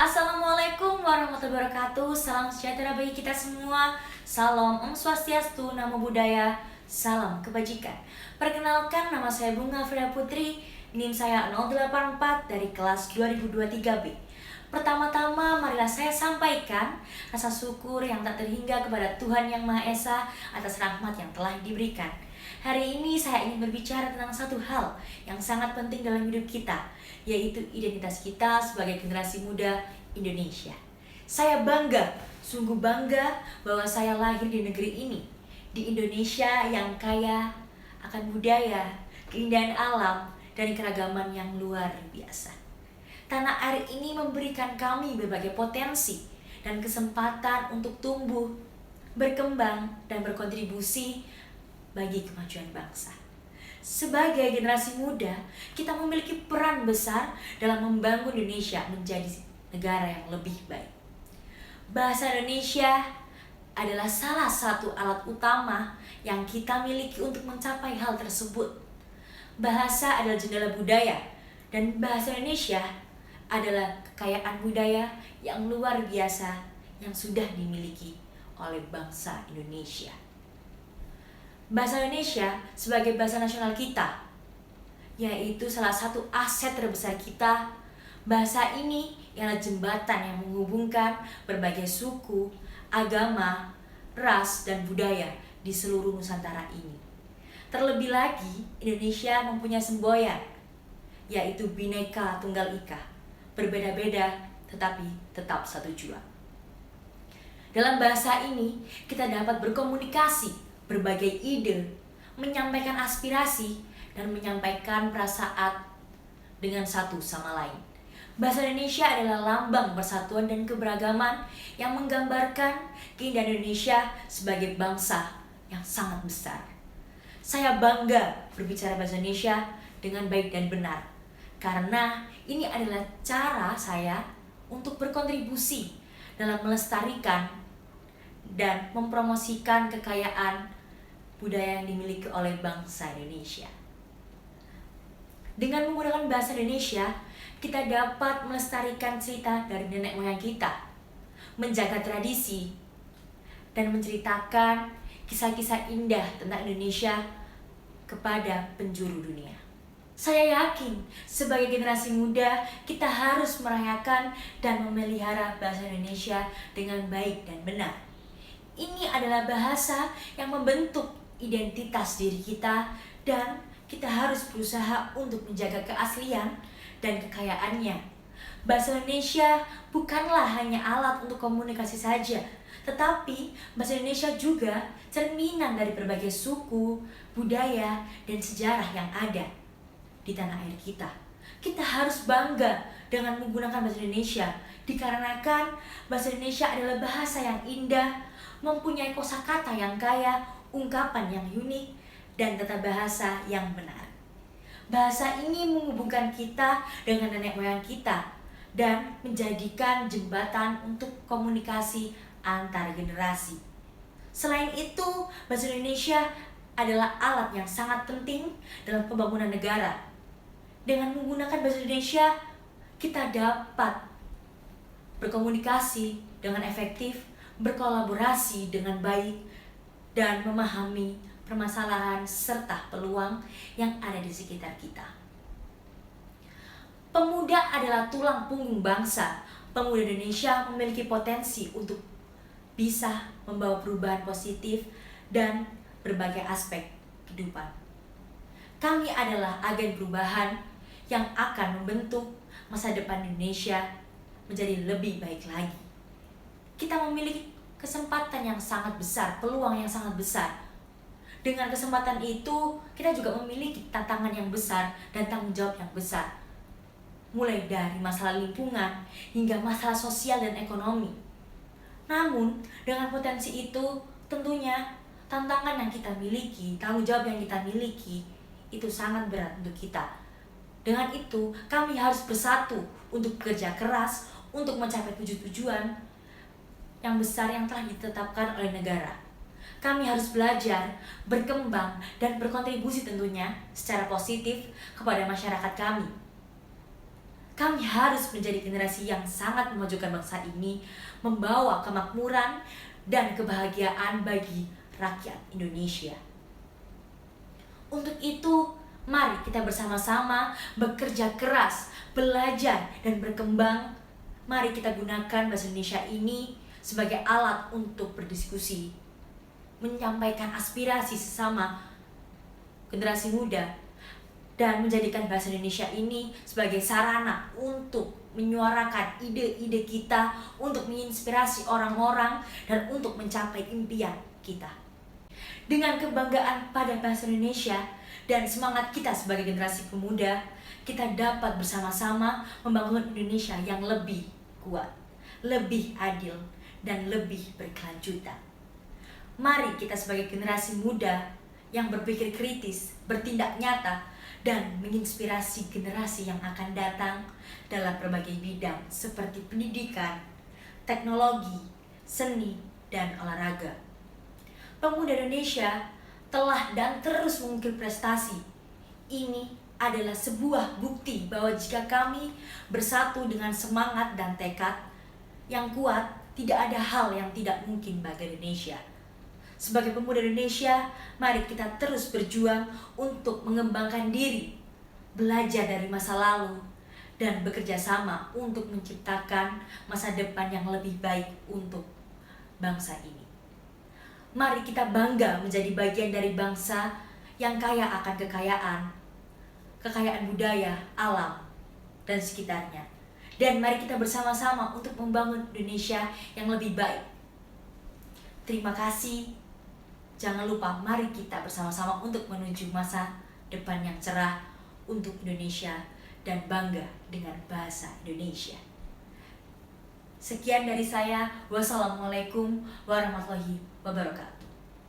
Assalamualaikum warahmatullahi wabarakatuh. Salam sejahtera bagi kita semua. Salam Om Swastiastu, Namo Buddhaya, salam kebajikan. Perkenalkan, nama saya Bunga Frida Putri. NIM saya 084 dari kelas 2023B. Pertama-tama marilah saya sampaikan rasa syukur yang tak terhingga kepada Tuhan Yang Maha Esa atas rahmat yang telah diberikan. Hari ini saya ingin berbicara tentang satu hal yang sangat penting dalam hidup kita, yaitu identitas kita sebagai generasi muda Indonesia. Saya bangga, sungguh bangga bahwa saya lahir di negeri ini, di Indonesia yang kaya akan budaya, keindahan alam, dan keragaman yang luar biasa. Tanah air ini memberikan kami berbagai potensi dan kesempatan untuk tumbuh, berkembang, dan berkontribusi bagi kemajuan bangsa. Sebagai generasi muda, kita memiliki peran besar dalam membangun Indonesia menjadi negara yang lebih baik. Bahasa Indonesia adalah salah satu alat utama yang kita miliki untuk mencapai hal tersebut. Bahasa adalah jendela budaya, dan bahasa Indonesia adalah kekayaan budaya yang luar biasa yang sudah dimiliki oleh bangsa Indonesia. Bahasa Indonesia sebagai bahasa nasional kita, yaitu salah satu aset terbesar kita. Bahasa ini ialah jembatan yang menghubungkan berbagai suku, agama, ras, dan budaya di seluruh Nusantara ini. Terlebih lagi, Indonesia mempunyai semboyan, yaitu Bhinneka Tunggal Ika, berbeda-beda tetapi tetap satu jua. Dalam bahasa ini, kita dapat berkomunikasi, berbagai ide, menyampaikan aspirasi, dan menyampaikan perasaan dengan satu sama lain. Bahasa Indonesia adalah lambang persatuan dan keberagaman yang menggambarkan keindahan Indonesia sebagai bangsa yang sangat besar. Saya bangga berbicara bahasa Indonesia dengan baik dan benar, karena ini adalah cara saya untuk berkontribusi dalam melestarikan dan mempromosikan kekayaan budaya yang dimiliki oleh bangsa Indonesia. Dengan menggunakan bahasa Indonesia, kita dapat melestarikan cerita dari nenek moyang kita, menjaga tradisi, dan menceritakan kisah-kisah indah tentang Indonesia kepada penjuru dunia. Saya yakin sebagai generasi muda kita harus merayakan dan memelihara bahasa Indonesia dengan baik dan benar. Ini adalah bahasa yang membentuk identitas diri kita, dan kita harus berusaha untuk menjaga keaslian dan kekayaannya. Bahasa Indonesia bukanlah hanya alat untuk komunikasi saja, tetapi bahasa Indonesia juga cerminan dari berbagai suku, budaya, dan sejarah yang ada di tanah air kita. Kita harus bangga dengan menggunakan bahasa Indonesia, dikarenakan bahasa Indonesia adalah bahasa yang indah, mempunyai kosakata yang kaya, ungkapan yang unik, dan tata bahasa yang benar. Bahasa ini menghubungkan kita dengan nenek moyang kita dan menjadikan jembatan untuk komunikasi antar generasi. Selain itu, bahasa Indonesia adalah alat yang sangat penting dalam pembangunan negara. Dengan menggunakan bahasa Indonesia, kita dapat berkomunikasi dengan efektif, berkolaborasi dengan baik, dan memahami permasalahan serta peluang yang ada di sekitar kita. Pemuda adalah tulang punggung bangsa. Pemuda Indonesia memiliki potensi untuk bisa membawa perubahan positif dan berbagai aspek kehidupan. Kami adalah agen perubahan yang akan membentuk masa depan Indonesia menjadi lebih baik lagi. Kita memiliki kesempatan yang sangat besar, peluang yang sangat besar. Dengan kesempatan itu, kita juga memiliki tantangan yang besar dan tanggung jawab yang besar. Mulai dari masalah lingkungan hingga masalah sosial dan ekonomi. Namun, dengan potensi itu, tentunya tantangan yang kita miliki, tanggung jawab yang kita miliki, itu sangat berat untuk kita. Dengan itu, kami harus bersatu untuk bekerja keras untuk mencapai tujuan yang besar yang telah ditetapkan oleh negara. Kami harus belajar, berkembang, dan berkontribusi tentunya secara positif kepada masyarakat kami. Kami harus menjadi generasi yang sangat memajukan bangsa ini, membawa kemakmuran dan kebahagiaan bagi rakyat Indonesia. Untuk itu, mari kita bersama-sama bekerja keras, belajar, dan berkembang. Mari kita gunakan bahasa Indonesia ini sebagai alat untuk berdiskusi, menyampaikan aspirasi sesama generasi muda, dan menjadikan bahasa Indonesia ini sebagai sarana untuk menyuarakan ide-ide kita, untuk menginspirasi orang-orang, dan untuk mencapai impian kita. Dengan kebanggaan pada bahasa Indonesia dan semangat kita sebagai generasi pemuda, kita dapat bersama-sama membangun Indonesia yang lebih kuat, lebih adil, dan lebih berkelanjutan. Mari kita sebagai generasi muda yang berpikir kritis, bertindak nyata, dan menginspirasi generasi yang akan datang dalam berbagai bidang seperti pendidikan, teknologi, seni, dan olahraga. Pemuda Indonesia telah dan terus mengukir prestasi. Ini adalah sebuah bukti bahwa jika kami bersatu dengan semangat dan tekad yang kuat, tidak ada hal yang tidak mungkin bagi Indonesia. Sebagai pemuda Indonesia, mari kita terus berjuang untuk mengembangkan diri, belajar dari masa lalu, dan bekerja sama untuk menciptakan masa depan yang lebih baik untuk bangsa ini. Mari kita bangga menjadi bagian dari bangsa yang kaya akan kekayaan budaya, alam, dan sekitarnya. Dan mari kita bersama-sama untuk membangun Indonesia yang lebih baik. Terima kasih. Jangan lupa, mari kita bersama-sama untuk menuju masa depan yang cerah untuk Indonesia dan bangga dengan bahasa Indonesia. Sekian dari saya. Wassalamualaikum warahmatullahi wabarakatuh.